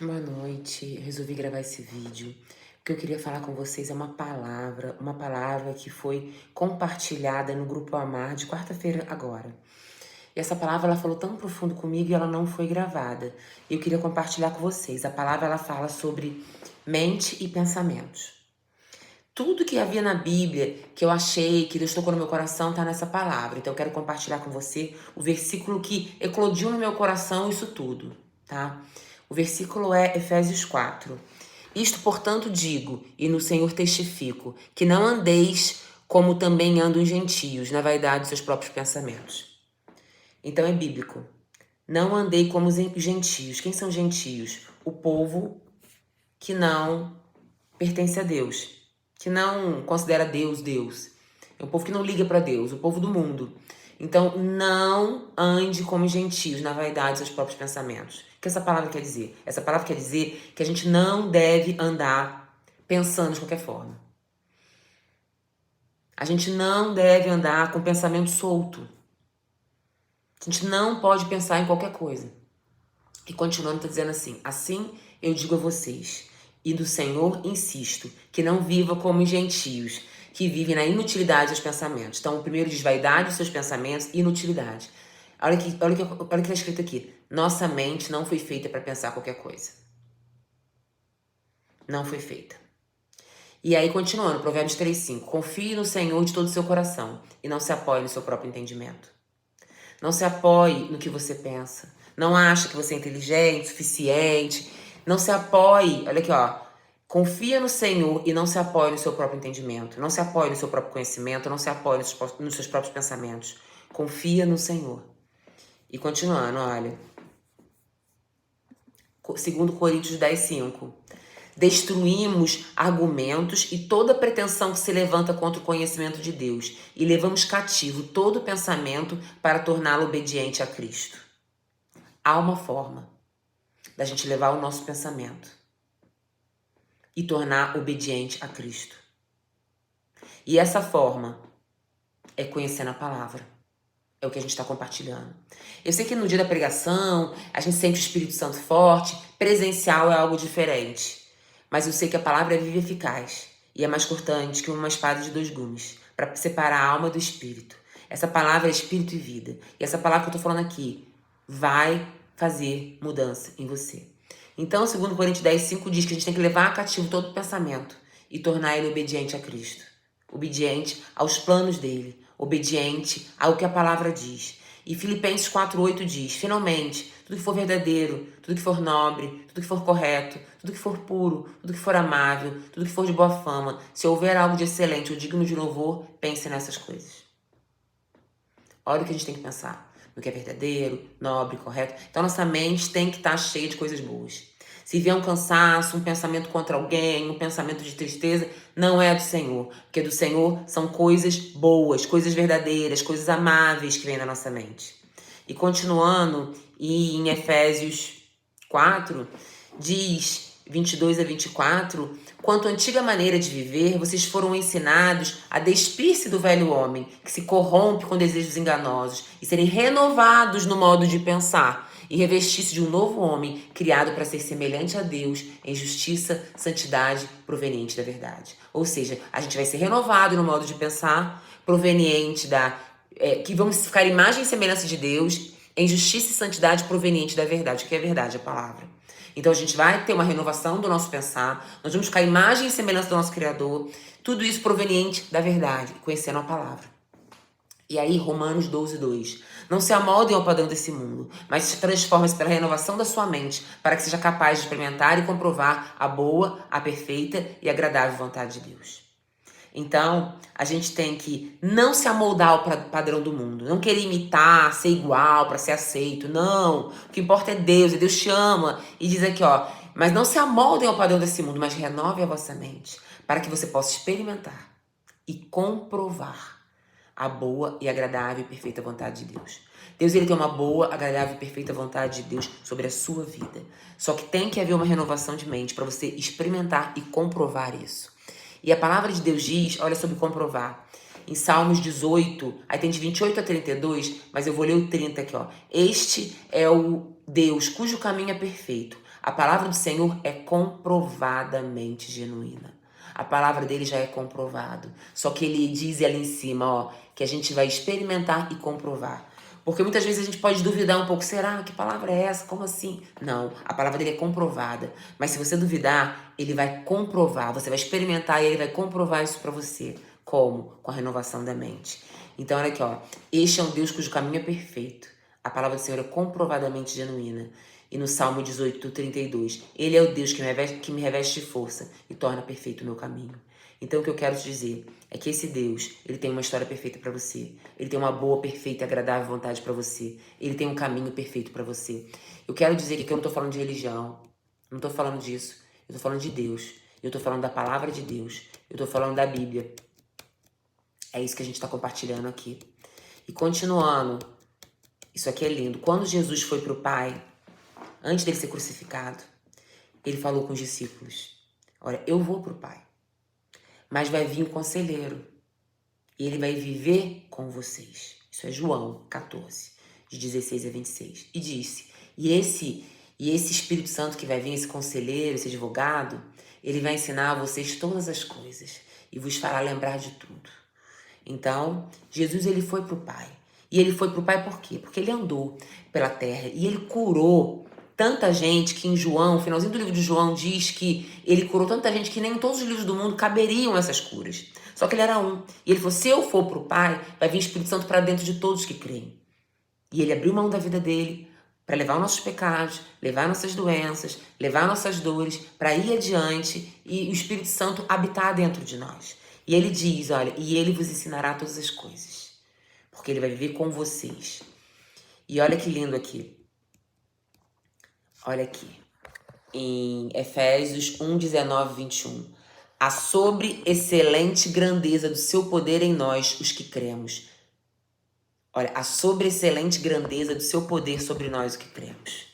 Boa noite. Eu resolvi gravar esse vídeo. O que eu queria falar com vocês é uma palavra que foi compartilhada no grupo Amar de quarta-feira agora. E essa palavra ela falou tão profundo comigo e ela não foi gravada. E eu queria compartilhar com vocês. A palavra ela fala sobre mente e pensamentos. Tudo que havia na Bíblia, que eu achei, que Deus tocou no meu coração, está nessa palavra. Então eu quero compartilhar com você o versículo que eclodiu no meu coração isso tudo, tá? O versículo é Efésios 4. Isto, portanto, digo, e no Senhor testifico, que não andeis como também andam os gentios, na vaidade dos seus próprios pensamentos. Então é bíblico. Não andei como os gentios. Quem são gentios? O povo que não pertence a Deus, que não considera Deus Deus. É um povo que não liga para Deus, o povo do mundo. Então, não ande como gentios na vaidade dos seus próprios pensamentos. O que essa palavra quer dizer? Essa palavra quer dizer que a gente não deve andar pensando de qualquer forma. A gente não deve andar com pensamento solto. A gente não pode pensar em qualquer coisa. E continuando, está dizendo assim eu digo a vocês, e do Senhor insisto, que não viva como os gentios, que vivem na inutilidade dos pensamentos. Então, o primeiro diz vaidade dos seus pensamentos e inutilidade. Olha o que está escrito aqui. Nossa mente não foi feita para pensar qualquer coisa. Não foi feita. E aí, continuando, Provérbios 3:5. Confie no Senhor de todo o seu coração e não se apoie no seu próprio entendimento. Não se apoie no que você pensa. Não acha que você é inteligente, suficiente. Não se apoie, olha aqui, ó. Confia no Senhor e não se apoie no seu próprio entendimento. Não se apoie no seu próprio conhecimento, não se apoie nos seus próprios pensamentos. Confia no Senhor. E continuando, olha. 2 Coríntios 10:5. Destruímos argumentos e toda pretensão que se levanta contra o conhecimento de Deus e levamos cativo todo pensamento para torná-lo obediente a Cristo. Há uma forma da gente levar o nosso pensamento e tornar obediente a Cristo. E essa forma é conhecendo a palavra. É o que a gente está compartilhando. Eu sei que no dia da pregação, a gente sente o Espírito Santo forte, presencial é algo diferente. Mas eu sei que a palavra é viva e eficaz e é mais cortante que uma espada de 2 gumes, para separar a alma do espírito. Essa palavra é espírito e vida. E essa palavra que eu tô falando aqui vai fazer mudança em você. Então, 2 Coríntios 10:5 diz que a gente tem que levar cativo todo pensamento e tornar ele obediente a Cristo. Obediente aos planos dele, obediente ao que a palavra diz. E Filipenses 4:8 diz, finalmente, tudo que for verdadeiro, tudo que for nobre, tudo que for correto, tudo que for puro, tudo que for amável, tudo que for de boa fama, se houver algo de excelente ou digno de louvor, pense nessas coisas. Olha o que a gente tem que pensar. No que é verdadeiro, nobre, correto. Então, nossa mente tem que estar cheia de coisas boas. Se vier um cansaço, um pensamento contra alguém, um pensamento de tristeza, não é do Senhor. Porque do Senhor são coisas boas, coisas verdadeiras, coisas amáveis que vêm na nossa mente. E continuando, e em Efésios 4, diz 22-24, quanto à antiga maneira de viver, vocês foram ensinados a despir-se do velho homem, que se corrompe com desejos enganosos, e serem renovados no modo de pensar, e revestir-se de um novo homem, criado para ser semelhante a Deus, em justiça, santidade, proveniente da verdade. Ou seja, a gente vai ser renovado no modo de pensar, proveniente que vamos ficar imagem e semelhança de Deus, em justiça e santidade proveniente da verdade. O que é verdade? A palavra. Então a gente vai ter uma renovação do nosso pensar, nós vamos ficar imagem e semelhança do nosso Criador, tudo isso proveniente da verdade, conhecendo a palavra. E aí, Romanos 12:2. Não se amoldem ao padrão desse mundo, mas se transformem pela renovação da sua mente, para que seja capaz de experimentar e comprovar a boa, a perfeita e agradável vontade de Deus. Então, a gente tem que não se amoldar ao padrão do mundo. Não querer imitar, ser igual para ser aceito. Não. O que importa é Deus. E Deus te ama. E diz aqui, ó. Mas não se amoldem ao padrão desse mundo, mas renove a vossa mente. Para que você possa experimentar e comprovar a boa e agradável e perfeita vontade de Deus. Deus, ele tem uma boa, agradável e perfeita vontade de Deus sobre a sua vida. Só que tem que haver uma renovação de mente para você experimentar e comprovar isso. E a palavra de Deus diz, olha sobre comprovar, em Salmos 18, aí tem de 28-32, mas eu vou ler o 30 aqui, ó. Este é o Deus cujo caminho é perfeito, A palavra do Senhor é comprovadamente genuína. A palavra dele já é comprovado. Só que ele diz ali em cima, ó, que a gente vai experimentar e comprovar. Porque muitas vezes a gente pode duvidar um pouco. Será? Que palavra é essa? Como assim? Não, a palavra dele é comprovada. Mas se você duvidar, ele vai comprovar. Você vai experimentar e ele vai comprovar isso pra você. Como? Com a renovação da mente. Então, olha aqui, ó. Este é um Deus cujo caminho é perfeito. A palavra do Senhor é comprovadamente genuína. E no Salmo 18:32, ele é o Deus que me reveste de força e torna perfeito o meu caminho. Então o que eu quero te dizer é que esse Deus, ele tem uma história perfeita para você. Ele tem uma boa, perfeita e agradável vontade para você. Ele tem um caminho perfeito para você. Eu quero dizer que aqui eu não tô falando de religião. Não tô falando disso. Eu tô falando de Deus. Eu tô falando da palavra de Deus. Eu tô falando da Bíblia. É isso que a gente tá compartilhando aqui. E continuando, isso aqui é lindo. Quando Jesus foi pro Pai, antes dele ser crucificado, ele falou com os discípulos: olha, eu vou pro Pai, mas vai vir o conselheiro e ele vai viver com vocês. Isso é João 14, de 16 a 26. E disse, e esse Espírito Santo que vai vir, esse conselheiro, esse advogado, ele vai ensinar a vocês todas as coisas e vos fará lembrar de tudo. Então, Jesus, ele foi pro Pai. E ele foi pro Pai por quê? Porque ele andou pela terra e ele curou tanta gente que em João, no finalzinho do livro de João, diz que ele curou tanta gente que nem em todos os livros do mundo caberiam essas curas. Só que ele era um. E ele falou, se eu for pro Pai, vai vir o Espírito Santo para dentro de todos que creem. E ele abriu mão da vida dele para levar os nossos pecados, levar nossas doenças, levar nossas dores, para ir adiante e o Espírito Santo habitar dentro de nós. E ele diz, olha, e ele vos ensinará todas as coisas, porque ele vai viver com vocês. E olha que lindo aqui. Olha aqui. Em Efésios 1, 19, 21. A sobre-excelente grandeza do seu poder em nós, os que cremos. Olha, a sobre-excelente grandeza do seu poder sobre nós, os que cremos.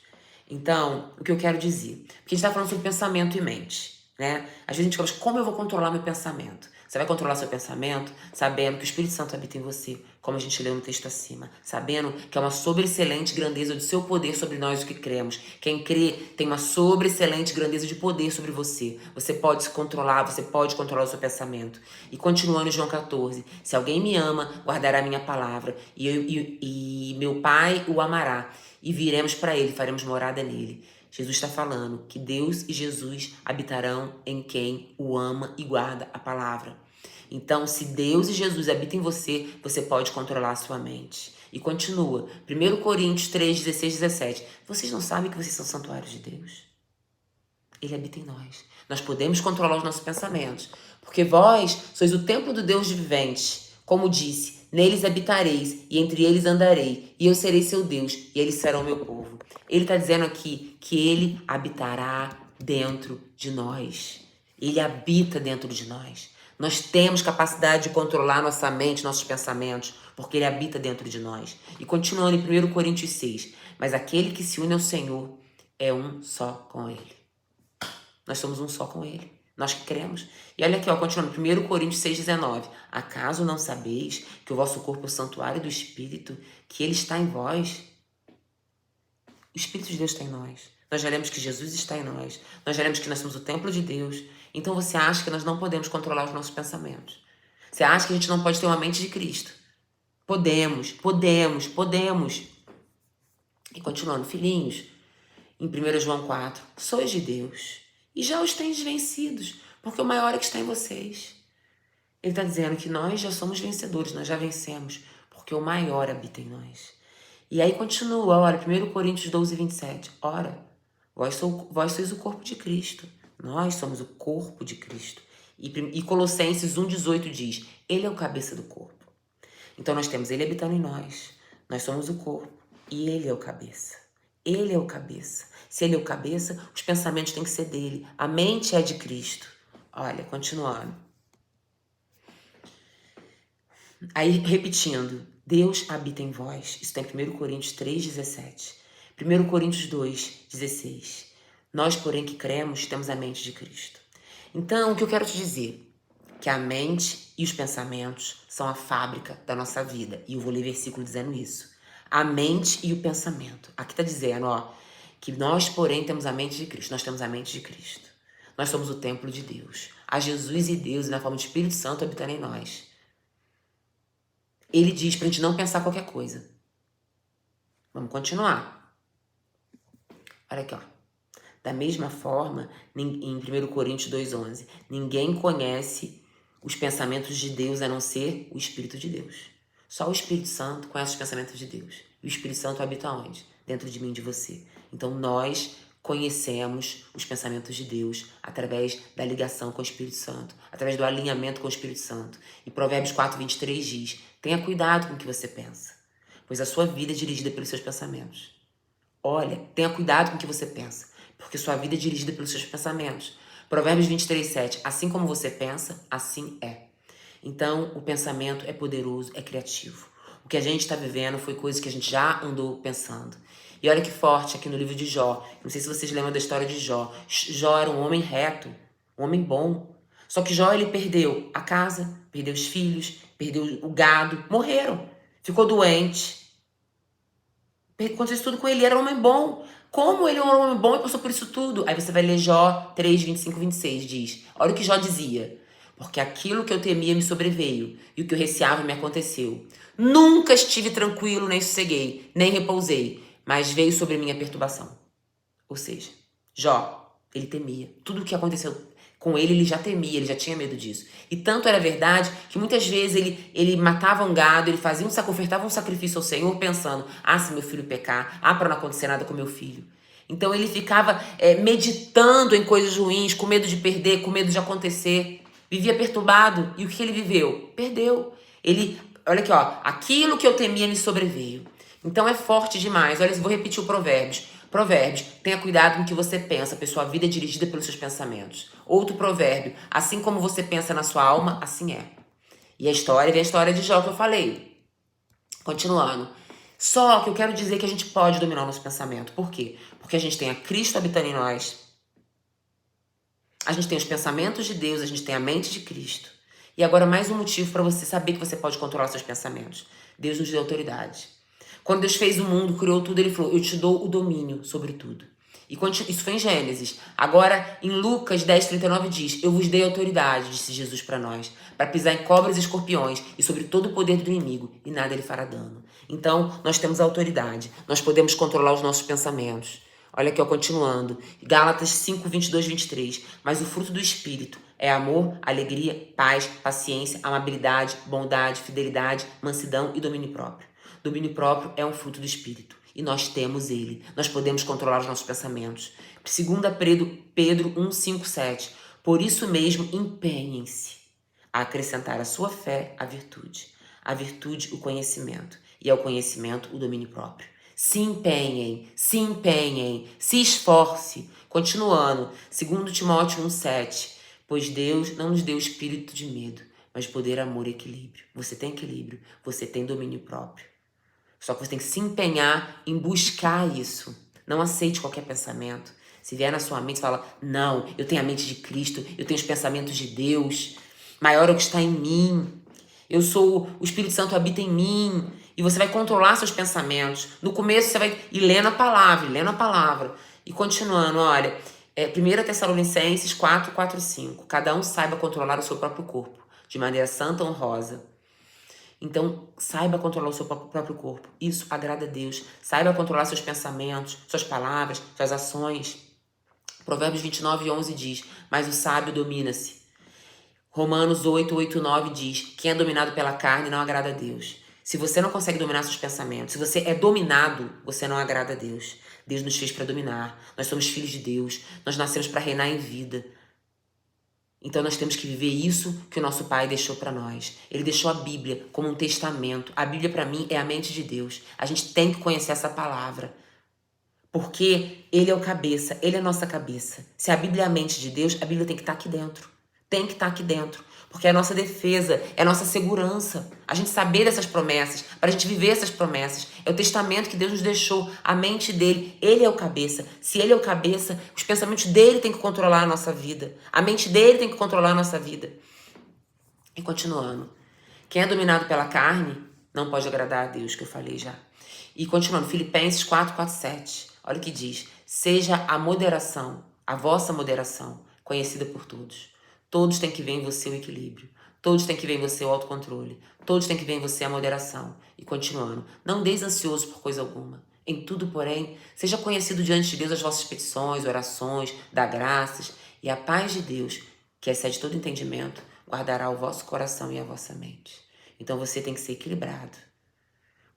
Então, o que eu quero dizer? Porque a gente está falando sobre pensamento e mente, né? Às vezes a gente fala, como eu vou controlar meu pensamento? Você vai controlar seu pensamento sabendo que o Espírito Santo habita em você, como a gente leu no texto acima. Sabendo que é uma sobre-excelente grandeza do seu poder sobre nós, os que cremos. Quem crê tem uma sobre-excelente grandeza de poder sobre você. Você pode se controlar, você pode controlar o seu pensamento. E continuando em João 14, se alguém me ama, guardará a minha palavra, e meu Pai o amará. E viremos para ele, faremos morada nele. Jesus está falando que Deus e Jesus habitarão em quem o ama e guarda a palavra. Então, se Deus e Jesus habitam em você, você pode controlar a sua mente. E continua, 1 Coríntios 3, 16, 17. Vocês não sabem que vocês são santuários de Deus? Ele habita em nós. Nós podemos controlar os nossos pensamentos, porque vós sois o templo do Deus vivente. Como disse, neles habitareis e entre eles andarei, e eu serei seu Deus, e eles serão meu povo. Ele está dizendo aqui que ele habitará dentro de nós. Ele habita dentro de nós. Nós temos capacidade de controlar nossa mente, nossos pensamentos, porque ele habita dentro de nós. E continuando em 1 Coríntios 6, mas aquele que se une ao Senhor é um só com ele. Nós somos um só com ele. Nós que cremos. E olha aqui, ó, continuando, 1 Coríntios 6,19. Acaso não sabeis que o vosso corpo é o santuário do Espírito, que ele está em vós? O Espírito de Deus está em nós. Nós já lemos que Jesus está em nós. Nós já lemos que nós somos o templo de Deus. Então você acha que nós não podemos controlar os nossos pensamentos? Você acha que a gente não pode ter uma mente de Cristo? Podemos, podemos, podemos. E continuando, filhinhos, em 1 João 4, sois de Deus e já os tendes vencidos, porque o maior é que está em vocês. Ele está dizendo que nós já somos vencedores, nós já vencemos, porque o maior habita em nós. E aí continua, olha, 1 Coríntios 12, 27. Ora, vós sois o corpo de Cristo, nós somos o corpo de Cristo. E Colossenses 1,18 diz, ele é o cabeça do corpo. Então nós temos ele habitando em nós somos o corpo e ele é o cabeça. Ele é o cabeça. Se ele é o cabeça, os pensamentos têm que ser dele. A mente é de Cristo. Olha, continuando. Aí, repetindo. Deus habita em vós. Isso está em 1 Coríntios 3, 17. 1 Coríntios 2, 16. Nós, porém, que cremos, temos a mente de Cristo. Então, o que eu quero te dizer? Que a mente e os pensamentos são a fábrica da nossa vida. E eu vou ler versículo dizendo isso. A mente e o pensamento. Aqui está dizendo, ó, Que nós, porém, temos a mente de Cristo. Nós temos a mente de Cristo. Nós somos o templo de Deus. Há Jesus e Deus, e na forma de Espírito Santo, habitando em nós. Ele diz pra gente não pensar qualquer coisa. Vamos continuar. Olha aqui, ó. Da mesma forma, em 1 Coríntios 2,11, ninguém conhece os pensamentos de Deus a não ser o Espírito de Deus. Só o Espírito Santo conhece os pensamentos de Deus. E o Espírito Santo habita onde? Dentro de mim e de você. Então nós conhecemos os pensamentos de Deus através da ligação com o Espírito Santo, através do alinhamento com o Espírito Santo. E Provérbios 4,23 diz, tenha cuidado com o que você pensa, pois a sua vida é dirigida pelos seus pensamentos. Olha, tenha cuidado com o que você pensa, porque sua vida é dirigida pelos seus pensamentos. Provérbios 23,7, assim como você pensa, assim é. Então, o pensamento é poderoso, é criativo. O que a gente está vivendo foi coisa que a gente já andou pensando. E olha que forte aqui no livro de Jó. Não sei se vocês lembram da história de Jó. Jó era um homem reto, um homem bom. Só que Jó, ele perdeu a casa, perdeu os filhos, perdeu o gado, morreram. Ficou doente. Aconteceu isso tudo com ele, era um homem bom. Como ele era um homem bom e passou por isso tudo? Aí você vai ler Jó 3, 25, 26, diz. Olha o que Jó dizia. Porque aquilo que eu temia me sobreveio, e o que eu receava me aconteceu. Nunca estive tranquilo, nem sosseguei, nem repousei, mas veio sobre mim a perturbação. Ou seja, Jó, ele temia. Tudo o que aconteceu com ele já temia, ele já tinha medo disso. E tanto era verdade que muitas vezes ele matava um gado, ele fazia ofertava um sacrifício ao Senhor pensando, se meu filho pecar, para não acontecer nada com meu filho. Então ele ficava meditando em coisas ruins, com medo de perder, com medo de acontecer. Vivia perturbado. E o que ele viveu? Perdeu. Olha aqui, ó. Aquilo que eu temia me sobreveio. Então é forte demais. Olha, vou repetir o Provérbios. Provérbios, tenha cuidado com o que você pensa, pois sua vida é dirigida pelos seus pensamentos. Outro provérbio, assim como você pensa na sua alma, assim é. E a história, vem a história de Jó que eu falei. Continuando. Só que eu quero dizer que a gente pode dominar o nosso pensamento. Por quê? Porque a gente tem a Cristo habitando em nós. A gente tem os pensamentos de Deus, a gente tem a mente de Cristo. E agora mais um motivo para você saber que você pode controlar seus pensamentos. Deus nos deu autoridade. Quando Deus fez o mundo, criou tudo, ele falou, eu te dou o domínio sobre tudo. E isso foi em Gênesis. Agora, em Lucas 10:39 diz, eu vos dei autoridade, disse Jesus para nós, para pisar em cobras e escorpiões e sobre todo o poder do inimigo, e nada ele fará dano. Então, nós temos autoridade, nós podemos controlar os nossos pensamentos. Olha aqui, ó, continuando. Gálatas 5, 22, 23. Mas o fruto do Espírito é amor, alegria, paz, paciência, amabilidade, bondade, fidelidade, mansidão e domínio próprio. Domínio próprio é um fruto do Espírito. E nós temos ele. Nós podemos controlar os nossos pensamentos. 2 Pedro 1, 5, 7. Por isso mesmo, empenhem-se a acrescentar à sua fé a virtude o conhecimento, e ao conhecimento o domínio próprio. Se empenhem, se esforce. Continuando, 2 Timóteo 1,7. Pois Deus não nos deu espírito de medo, mas poder, amor e equilíbrio. Você tem equilíbrio, você tem domínio próprio. Só que você tem que se empenhar em buscar isso. Não aceite qualquer pensamento. Se vier na sua mente, fala, não, eu tenho a mente de Cristo, eu tenho os pensamentos de Deus. Maior é o que está em mim. O Espírito Santo habita em mim. E você vai controlar seus pensamentos. No começo você vai ir lendo a palavra. E continuando, olha, 1 Tessalonicenses 4, 4 e 5. Cada um saiba controlar o seu próprio corpo, de maneira santa e honrosa. Então, saiba controlar o seu próprio corpo. Isso agrada a Deus. Saiba controlar seus pensamentos, suas palavras, suas ações. Provérbios 29, 11 diz, mas o sábio domina-se. Romanos 8, 8, 9 diz, quem é dominado pela carne não agrada a Deus. Se você não consegue dominar seus pensamentos, se você é dominado, você não agrada a Deus. Deus nos fez para dominar. Nós somos filhos de Deus. Nós nascemos para reinar em vida. Então nós temos que viver isso que o nosso Pai deixou para nós. Ele deixou a Bíblia como um testamento. A Bíblia para mim é a mente de Deus. A gente tem que conhecer essa palavra. Porque Ele é o cabeça, Ele é a nossa cabeça. Se a Bíblia é a mente de Deus, a Bíblia tem que estar aqui dentro. Tem que estar aqui dentro. Porque é a nossa defesa, é a nossa segurança. A gente saber dessas promessas, para a gente viver essas promessas. É o testamento que Deus nos deixou, a mente dele. Ele é o cabeça. Se ele é o cabeça, os pensamentos dele têm que controlar a nossa vida. A mente dele tem que controlar a nossa vida. E continuando. Quem é dominado pela carne não pode agradar a Deus, que eu falei já. E continuando, Filipenses 4, 4, 7. Olha o que diz. Seja a moderação, a vossa moderação, conhecida por todos. Todos têm que ver em você o equilíbrio. Todos têm que ver em você o autocontrole. Todos têm que ver em você a moderação. E continuando, não deis ansioso por coisa alguma. Em tudo, porém, seja conhecido diante de Deus as vossas petições, orações, dá graças, e a paz de Deus, que excede todo entendimento, guardará o vosso coração e a vossa mente. Então você tem que ser equilibrado.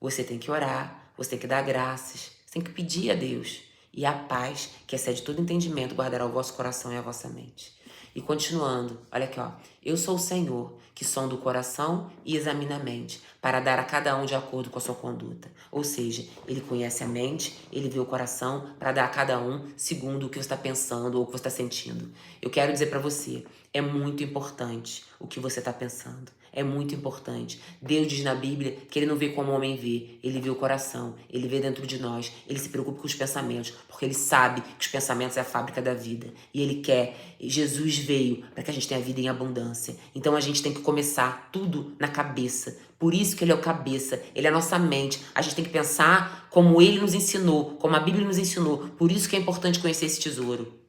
Você tem que orar, você tem que dar graças, você tem que pedir a Deus. E a paz, que excede todo entendimento, guardará o vosso coração e a vossa mente. E continuando, olha aqui, ó. Eu sou o Senhor, que sonda o coração e examina a mente, para dar a cada um de acordo com a sua conduta. Ou seja, ele conhece a mente, ele vê o coração, para dar a cada um segundo o que você está pensando ou o que você está sentindo. Eu quero dizer para você, é muito importante o que você está pensando. É muito importante. Deus diz na Bíblia que ele não vê como o homem vê. Ele vê o coração. Ele vê dentro de nós. Ele se preocupa com os pensamentos. Porque ele sabe que os pensamentos é a fábrica da vida. E ele quer. Jesus veio para que a gente tenha vida em abundância. Então a gente tem que começar tudo na cabeça. Por isso que ele é o cabeça. Ele é a nossa mente. A gente tem que pensar como ele nos ensinou. Como a Bíblia nos ensinou. Por isso que é importante conhecer esse tesouro.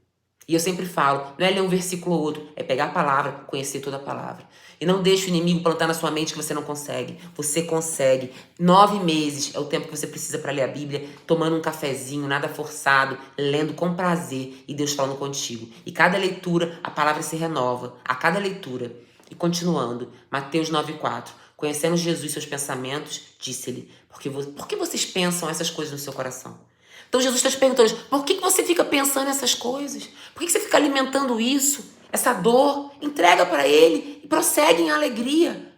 E eu sempre falo, não é ler um versículo ou outro, é pegar a palavra, conhecer toda a palavra. E não deixe o inimigo plantar na sua mente que você não consegue. Você consegue. 9 meses é o tempo que você precisa para ler a Bíblia, tomando um cafezinho, nada forçado, lendo com prazer e Deus falando contigo. E cada leitura, a palavra se renova. A cada leitura. E continuando, Mateus 9,4. Conhecendo Jesus e seus pensamentos, disse-lhe, por que vocês pensam essas coisas no seu coração? Então Jesus está te perguntando, por que você fica pensando essas coisas? Por que você fica alimentando isso? Essa dor? Entrega para ele e prossegue em alegria.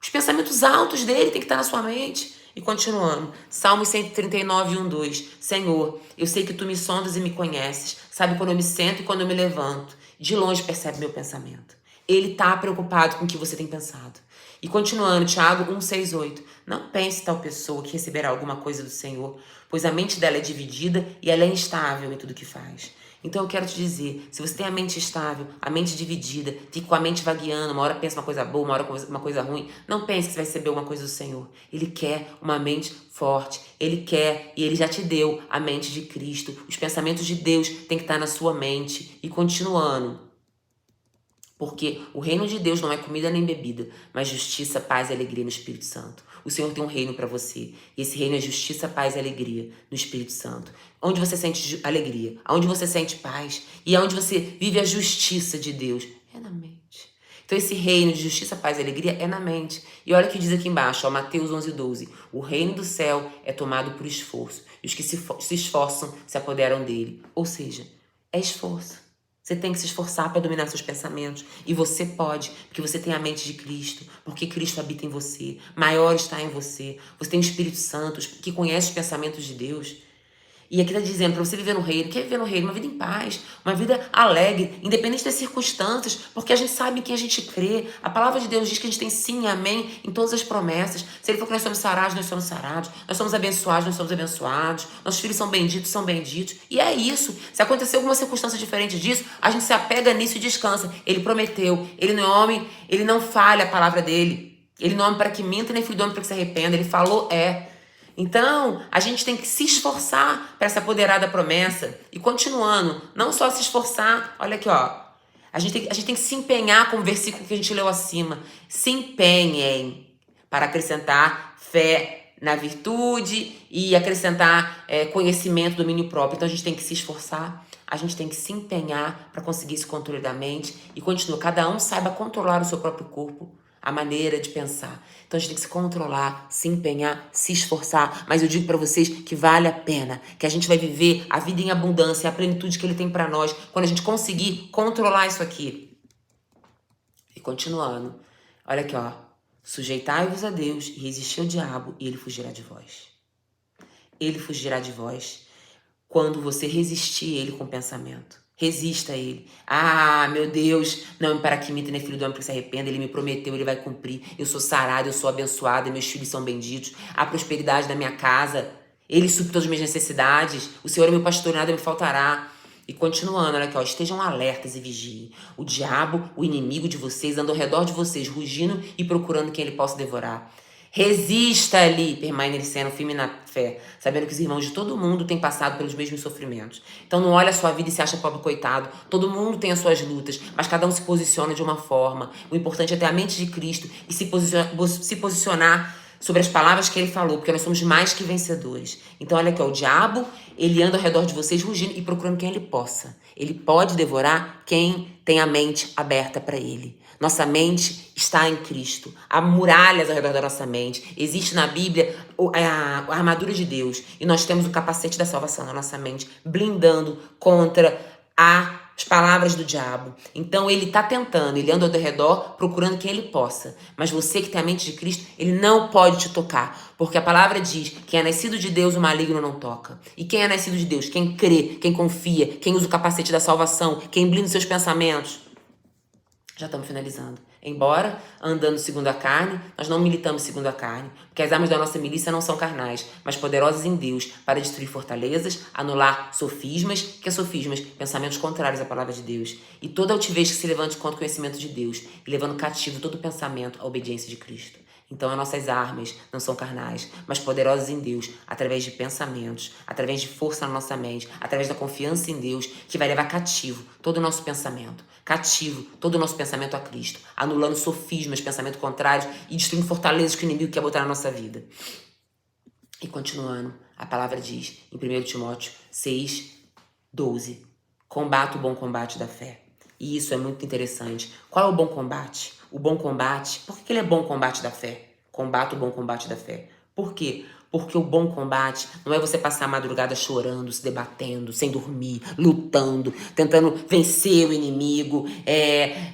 Os pensamentos altos dele tem que estar na sua mente. E continuando, Salmos 139, 1, 2. Senhor, eu sei que tu me sondas e me conheces. Sabe quando eu me sento e quando eu me levanto. De longe percebe meu pensamento. Ele está preocupado com o que você tem pensado. E continuando, Tiago 1, 6, 8. Não pense tal pessoa que receberá alguma coisa do Senhor, pois a mente dela é dividida e ela é instável em tudo que faz. Então eu quero te dizer, se você tem a mente estável, a mente dividida, fica com a mente vagueando, uma hora pensa uma coisa boa, uma hora uma coisa ruim, não pense que você vai receber alguma coisa do Senhor. Ele quer uma mente forte, ele quer e ele já te deu a mente de Cristo. Os pensamentos de Deus têm que estar na sua mente. E continuando, porque o reino de Deus não é comida nem bebida, mas justiça, paz e alegria no Espírito Santo. O Senhor tem um reino para você. E esse reino é justiça, paz e alegria no Espírito Santo. Onde você sente alegria, onde você sente paz e onde você vive a justiça de Deus, é na mente. Então esse reino de justiça, paz e alegria é na mente. E olha o que diz aqui embaixo, ó, Mateus 11, 12. O reino do céu é tomado por esforço. E os que se esforçam se apoderam dele. Ou seja, é esforço. Você tem que se esforçar para dominar seus pensamentos. E você pode, porque você tem a mente de Cristo. Porque Cristo habita em você. Maior está em você. Você tem o Espírito Santo que conhece os pensamentos de Deus. E aqui está dizendo, para você viver no reino, quer viver no reino? Uma vida em paz, uma vida alegre, independente das circunstâncias, porque a gente sabe em quem a gente crê. A palavra de Deus diz que a gente tem sim e amém em todas as promessas. Se ele for que nós somos sarados, nós somos sarados. Nós somos abençoados, nós somos abençoados. Nossos filhos são benditos, são benditos. E é isso. Se acontecer alguma circunstância diferente disso, a gente se apega nisso e descansa. Ele prometeu. Ele não é homem, ele não falha a palavra dele. Ele não é homem para que minta, nem filho do homem para que se arrependa. Ele falou, Então, a gente tem que se esforçar para se apoderar da promessa. E continuando, não só se esforçar, olha aqui, ó. A gente tem que se empenhar com o versículo que a gente leu acima. Se empenhem para acrescentar fé na virtude e acrescentar conhecimento, domínio próprio. Então, a gente tem que se esforçar, a gente tem que se empenhar para conseguir esse controle da mente. E continua, cada um saiba controlar o seu próprio corpo. A maneira de pensar. Então a gente tem que se controlar, se empenhar, se esforçar. Mas eu digo para vocês que vale a pena, que a gente vai viver a vida em abundância, a plenitude que ele tem para nós, quando a gente conseguir controlar isso aqui. E continuando, olha aqui, ó. Sujeitai-vos a Deus e resistir ao diabo e ele fugirá de vós. Ele fugirá de vós quando você resistir a ele com pensamento. Resista a ele. Ah, meu Deus, não para que minta, nem filho do homem para que se arrependa. Ele me prometeu, ele vai cumprir. Eu sou sarado, eu sou abençoada, meus filhos são benditos. A prosperidade da minha casa. Ele supre todas as minhas necessidades. O Senhor é meu pastor, nada me faltará. E continuando, olha aqui, ó, estejam alertas e vigiem. O diabo, o inimigo de vocês, anda ao redor de vocês, rugindo e procurando quem ele possa devorar. Resista ali, permanecendo firme na fé, sabendo que os irmãos de todo mundo têm passado pelos mesmos sofrimentos. Então não olha a sua vida e se acha pobre coitado. Todo mundo tem as suas lutas, mas cada um se posiciona de uma forma. O importante é ter a mente de Cristo e se posicionar sobre as palavras que ele falou, porque nós somos mais que vencedores. Então olha aqui, ó, o diabo, ele anda ao redor de vocês rugindo e procurando quem ele possa. Ele pode devorar quem tem a mente aberta para ele. Nossa mente está em Cristo. Há muralhas ao redor da nossa mente. Existe na Bíblia a armadura de Deus. E nós temos o capacete da salvação na nossa mente, blindando contra as palavras do diabo. Então ele está tentando, ele anda ao teu redor procurando quem ele possa. Mas você que tem a mente de Cristo, ele não pode te tocar. Porque a palavra diz, quem é nascido de Deus, o maligno não toca. E quem é nascido de Deus? Quem crê, quem confia, quem usa o capacete da salvação, quem blinda os seus pensamentos. Já estamos finalizando. Embora andando segundo a carne, nós não militamos segundo a carne, porque as armas da nossa milícia não são carnais, mas poderosas em Deus para destruir fortalezas, anular sofismas, que é sofismas, pensamentos contrários à palavra de Deus, e toda altivez que se levante contra o conhecimento de Deus, e levando cativo todo pensamento à obediência de Cristo. Então, as nossas armas não são carnais, mas poderosas em Deus, através de pensamentos, através de força na nossa mente, através da confiança em Deus, que vai levar cativo todo o nosso pensamento. Cativo todo o nosso pensamento a Cristo, anulando sofismas, pensamentos contrários e destruindo fortalezas que o inimigo quer botar na nossa vida. E continuando, a palavra diz, em 1 Timóteo 6:12, combata o bom combate da fé. E isso é muito interessante. Qual é o bom combate? O bom combate, por que ele é bom combate da fé? Combata o bom combate da fé. Por quê? Porque o bom combate não é você passar a madrugada chorando, se debatendo, sem dormir, lutando, tentando vencer o inimigo,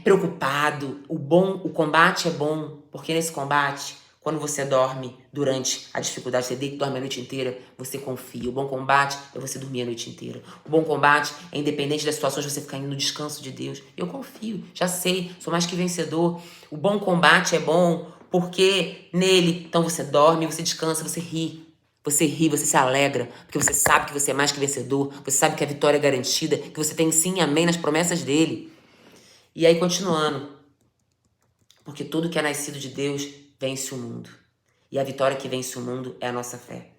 preocupado. O combate é bom, porque nesse combate, quando você dorme durante a dificuldade, você deita e dorme a noite inteira, você confia. O bom combate é você dormir a noite inteira. O bom combate é, independente das situações, você ficar indo no descanso de Deus. Eu confio, já sei, sou mais que vencedor. O bom combate é bom porque nele, então você dorme, você descansa, você ri. Você ri, você se alegra, porque você sabe que você é mais que vencedor, você sabe que a vitória é garantida, que você tem sim e amém nas promessas dele. E aí, continuando, porque tudo que é nascido de Deus vence o mundo. E a vitória que vence o mundo é a nossa fé.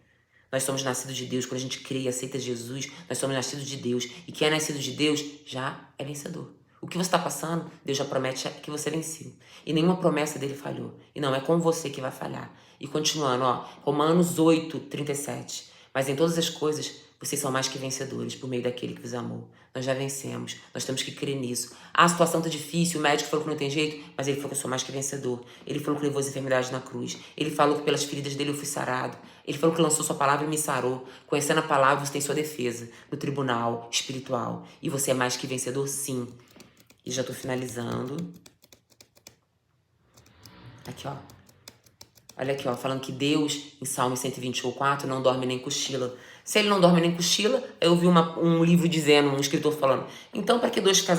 Nós somos nascidos de Deus. Quando a gente crê e aceita Jesus, nós somos nascidos de Deus. E quem é nascido de Deus já é vencedor. O que você está passando, Deus já promete que você venceu. E nenhuma promessa dele falhou. E não é com você que vai falhar. E continuando, ó, Romanos 8:37. Mas em todas as coisas, vocês são mais que vencedores por meio daquele que vos amou. Nós já vencemos. Nós temos que crer nisso. A situação está difícil, o médico falou que não tem jeito, mas ele falou que eu sou mais que vencedor. Ele falou que levou as enfermidades na cruz. Ele falou que pelas feridas dele eu fui sarado. Ele falou que lançou sua palavra e me sarou. Conhecendo a palavra, você tem sua defesa no tribunal espiritual. E você é mais que vencedor, sim. E já tô finalizando. Aqui, ó. Olha aqui, ó, falando que Deus, em Salmo 121:4, não dorme nem cochila. Se ele não dorme nem cochila, eu vi um livro dizendo, um escritor falando, então para que Deus ficar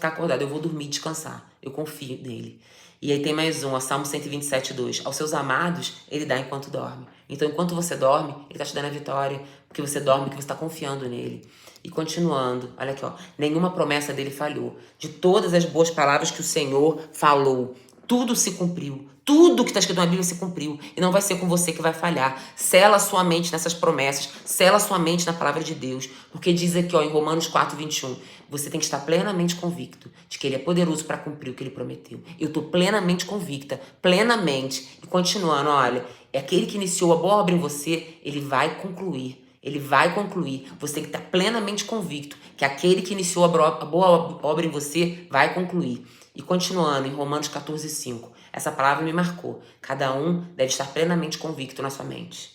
acordado? Eu vou dormir, descansar. Eu confio nele. E aí tem mais um, ó, Salmo 127:2. Aos seus amados, ele dá enquanto dorme. Então, enquanto você dorme, ele tá te dando a vitória, porque você dorme, porque você está confiando nele. E continuando, olha aqui, ó, nenhuma promessa dele falhou. De todas as boas palavras que o Senhor falou, tudo se cumpriu. Tudo que está escrito na Bíblia se cumpriu. E não vai ser com você que vai falhar. Sela sua mente nessas promessas. Sela sua mente na palavra de Deus. Porque diz aqui, ó, em Romanos 4:21, você tem que estar plenamente convicto de que ele é poderoso para cumprir o que ele prometeu. Eu estou plenamente convicta. Plenamente. E continuando, olha, é aquele que iniciou a boa obra em você, ele vai concluir. Ele vai concluir. Você tem que estar plenamente convicto que aquele que iniciou a boa obra em você vai concluir. E continuando, em Romanos 14:5, essa palavra me marcou. Cada um deve estar plenamente convicto na sua mente.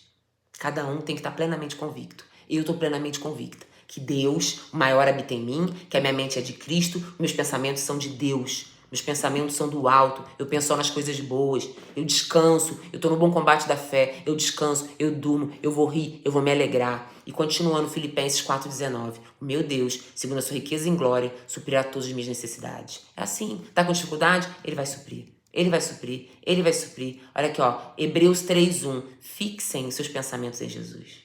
Cada um tem que estar plenamente convicto. Eu estou plenamente convicta que Deus, o maior, habita em mim, que a minha mente é de Cristo, meus pensamentos são de Deus. Meus pensamentos são do alto, eu penso só nas coisas boas, eu descanso, eu estou no bom combate da fé, eu descanso, eu durmo, eu vou rir, eu vou me alegrar. E continuando, Filipenses 4:19, o meu Deus, segundo a sua riqueza em glória, suprirá todas as minhas necessidades. É assim, tá com dificuldade? Ele vai suprir. Ele vai suprir, ele vai suprir. Olha aqui, ó, Hebreus 3:1, fixem seus pensamentos em Jesus.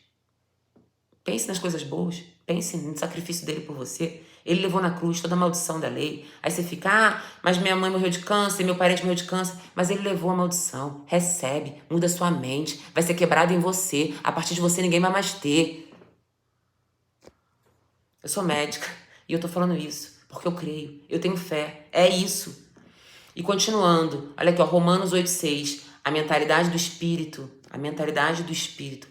Pense nas coisas boas, pense no sacrifício dele por você. Ele levou na cruz toda a maldição da lei. Aí você fica, mas minha mãe morreu de câncer, meu parente morreu de câncer. Mas ele levou a maldição. Recebe, muda sua mente. Vai ser quebrado em você. A partir de você ninguém vai mais ter. Eu sou médica e eu tô falando isso porque eu creio. Eu tenho fé. É isso. E continuando, olha aqui, ó, Romanos 8,6. A mentalidade do Espírito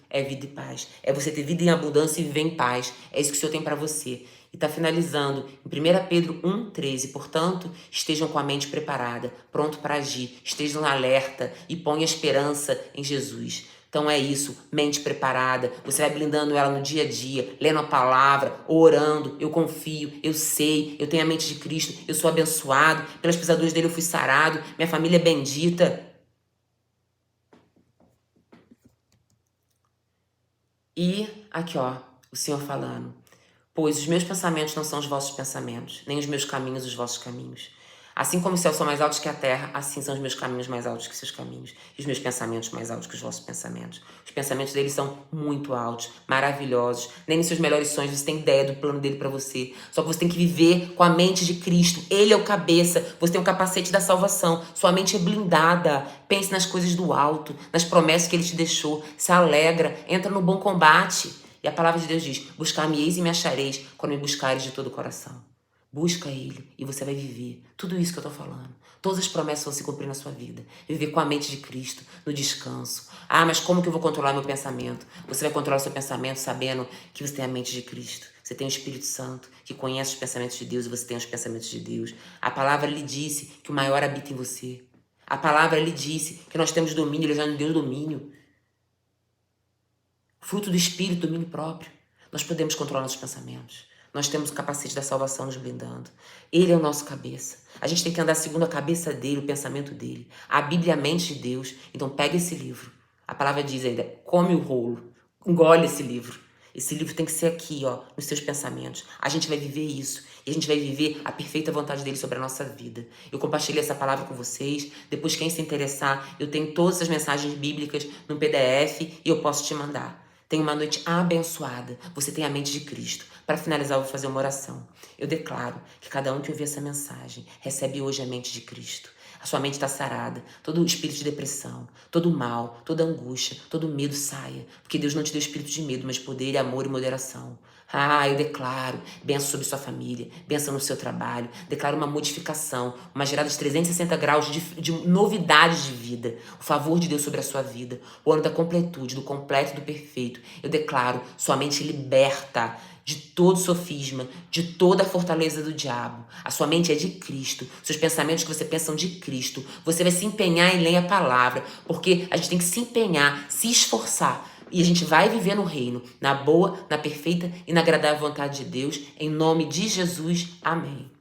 é vida e paz. É você ter vida em abundância e viver em paz. É isso que o Senhor tem para você. E tá finalizando em 1 Pedro 1,13. Portanto, estejam com a mente preparada, pronto para agir. Estejam alerta e ponham a esperança em Jesus. Então é isso, mente preparada. Você vai blindando ela no dia a dia, lendo a palavra, orando. Eu confio, eu sei, eu tenho a mente de Cristo, eu sou abençoado. Pelas pisaduras dele eu fui sarado, minha família é bendita. E aqui, ó, o Senhor falando. Pois os meus pensamentos não são os vossos pensamentos, nem os meus caminhos os vossos caminhos. Assim como os céus são mais altos que a terra, assim são os meus caminhos mais altos que os seus caminhos, e os meus pensamentos mais altos que os vossos pensamentos. Os pensamentos dele são muito altos, maravilhosos. Nem nos seus melhores sonhos você tem ideia do plano dele para você. Só que você tem que viver com a mente de Cristo. Ele é o cabeça, você tem o capacete da salvação. Sua mente é blindada. Pense nas coisas do alto, nas promessas que ele te deixou. Se alegra, entra no bom combate. E a palavra de Deus diz, buscar-me-eis e me achareis quando me buscares de todo o coração. Busca ele e você vai viver tudo isso que eu tô falando. Todas as promessas vão se cumprir na sua vida. Viver com a mente de Cristo, no descanso. Ah, mas como que eu vou controlar meu pensamento? Você vai controlar seu pensamento sabendo que você tem a mente de Cristo. Você tem o Espírito Santo, que conhece os pensamentos de Deus e você tem os pensamentos de Deus. A palavra lhe disse que o maior habita em você. A palavra lhe disse que nós temos domínio, ele já nos deu domínio. Fruto do Espírito, domínio próprio. Nós podemos controlar nossos pensamentos. Nós temos o capacete da salvação nos blindando. Ele é o nosso cabeça. A gente tem que andar segundo a cabeça dele, o pensamento dele. A Bíblia é a mente de Deus. Então pega esse livro. A palavra diz ainda, come o rolo. Engole esse livro. Esse livro tem que ser aqui, ó, nos seus pensamentos. A gente vai viver isso. E a gente vai viver a perfeita vontade dele sobre a nossa vida. Eu compartilhei essa palavra com vocês. Depois, quem se interessar, eu tenho todas as mensagens bíblicas no PDF e eu posso te mandar. Tenha uma noite abençoada. Você tem a mente de Cristo. Para finalizar, eu vou fazer uma oração. Eu declaro que cada um que ouvir essa mensagem recebe hoje a mente de Cristo. A sua mente está sarada. Todo espírito de depressão, todo mal, toda angústia, todo medo saia. Porque Deus não te deu espírito de medo, mas de poder, amor e moderação. Ah, eu declaro bênção sobre sua família, bênção no seu trabalho. Declaro uma modificação, uma girada de 360 graus de novidades de vida. O favor de Deus sobre a sua vida. O ano da completude, do completo e do perfeito. Eu declaro sua mente liberta de todo sofisma, de toda a fortaleza do diabo. A sua mente é de Cristo. Seus pensamentos que você pensa são de Cristo. Você vai se empenhar em ler a palavra, porque a gente tem que se empenhar, se esforçar. E a gente vai viver no reino, na boa, na perfeita e na agradável vontade de Deus. Em nome de Jesus. Amém.